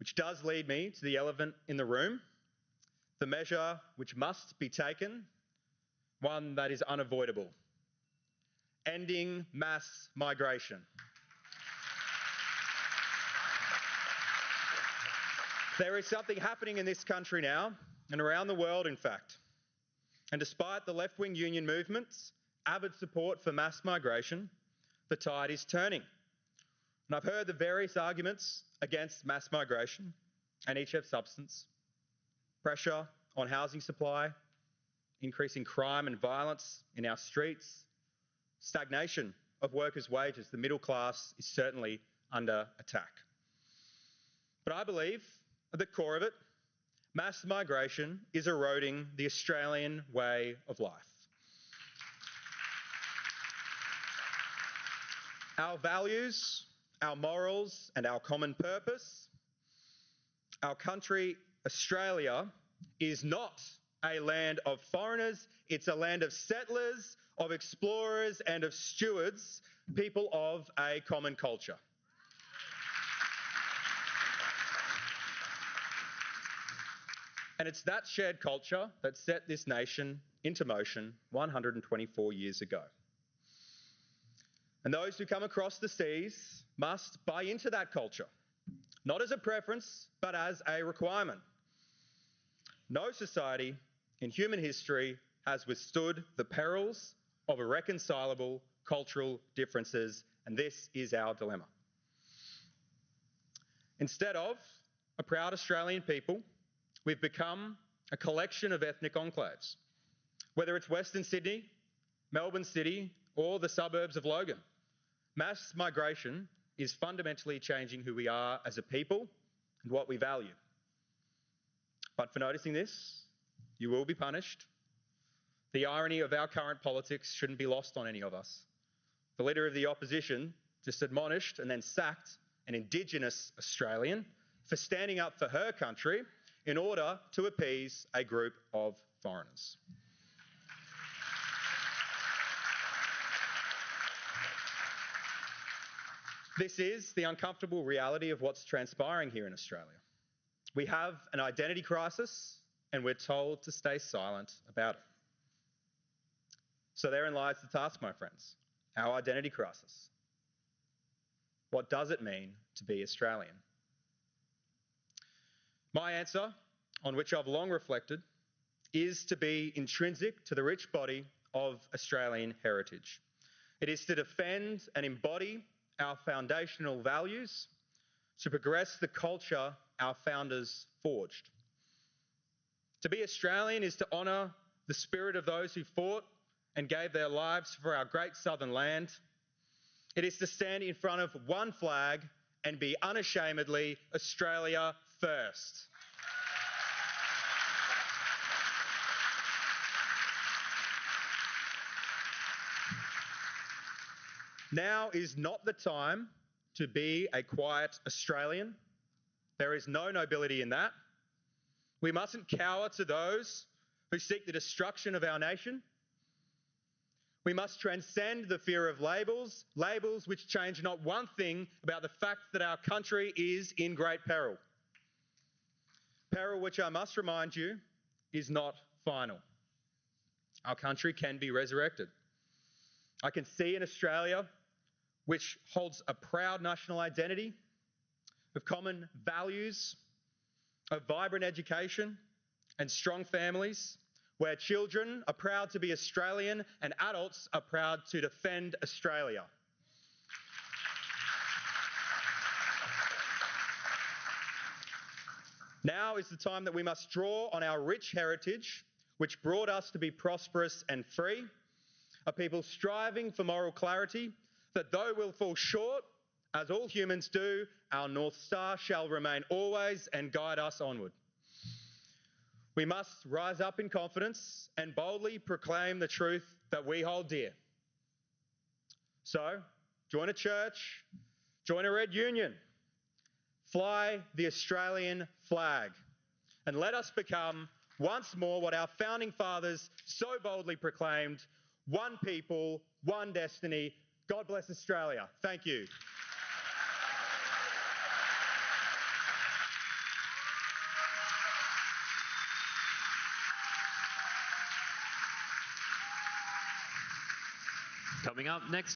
Which does lead me to the elephant in the room, the measure which must be taken, one that is unavoidable: ending mass migration. There is something happening in this country now, and around the world, in fact. And despite the left-wing union movement's avid support for mass migration, the tide is turning. And I've heard the various arguments against mass migration, and each have substance: pressure on housing supply, increasing crime and violence in our streets, stagnation of workers' wages. The middle class is certainly under attack. But I believe at the core of it, mass migration is eroding the Australian way of life. Our values, our morals, and our common purpose. Our country, Australia, is not a land of foreigners. It's a land of settlers, of explorers, and of stewards, people of a common culture. And it's that shared culture that set this nation into motion 124 years ago. And those who come across the seas must buy into that culture, not as a preference, but as a requirement. No society in human history has withstood the perils of irreconcilable cultural differences, and this is our dilemma. Instead of a proud Australian people, we've become a collection of ethnic enclaves, whether it's Western Sydney, Melbourne City, or the suburbs of Logan. Mass migration is fundamentally changing who we are as a people and what we value. But for noticing this, you will be punished. The irony of our current politics shouldn't be lost on any of us. The Leader of the Opposition just admonished and then sacked an Indigenous Australian for standing up for her country in order to appease a group of foreigners. This is the uncomfortable reality of what's transpiring here in Australia. We have an identity crisis, and we're told to stay silent about it. So therein lies the task, my friends, our identity crisis. What does it mean to be Australian? My answer, on which I've long reflected, is to be intrinsic to the rich body of Australian heritage. It is to defend and embody our foundational values, to progress the culture our founders forged. To be Australian is to honour the spirit of those who fought and gave their lives for our great southern land. It is to stand in front of one flag and be unashamedly Australia first. Now is not the time to be a quiet Australian. There is no nobility in that. We mustn't cower to those who seek the destruction of our nation. We must transcend the fear of labels, labels which change not one thing about the fact that our country is in great peril. Peril which, I must remind you, is not final. Our country can be resurrected. I can see an Australia which holds a proud national identity, of common values, of vibrant education and strong families, where children are proud to be Australian and adults are proud to defend Australia. Now is the time that we must draw on our rich heritage, which brought us to be prosperous and free, a people striving for moral clarity, that though we'll fall short, as all humans do, our North Star shall remain always and guide us onward. We must rise up in confidence and boldly proclaim the truth that we hold dear. So, join a church, join a red union, fly the Australian flag, and let us become once more what our founding fathers so boldly proclaimed: one people, one destiny. God bless Australia. Thank you. Coming up next.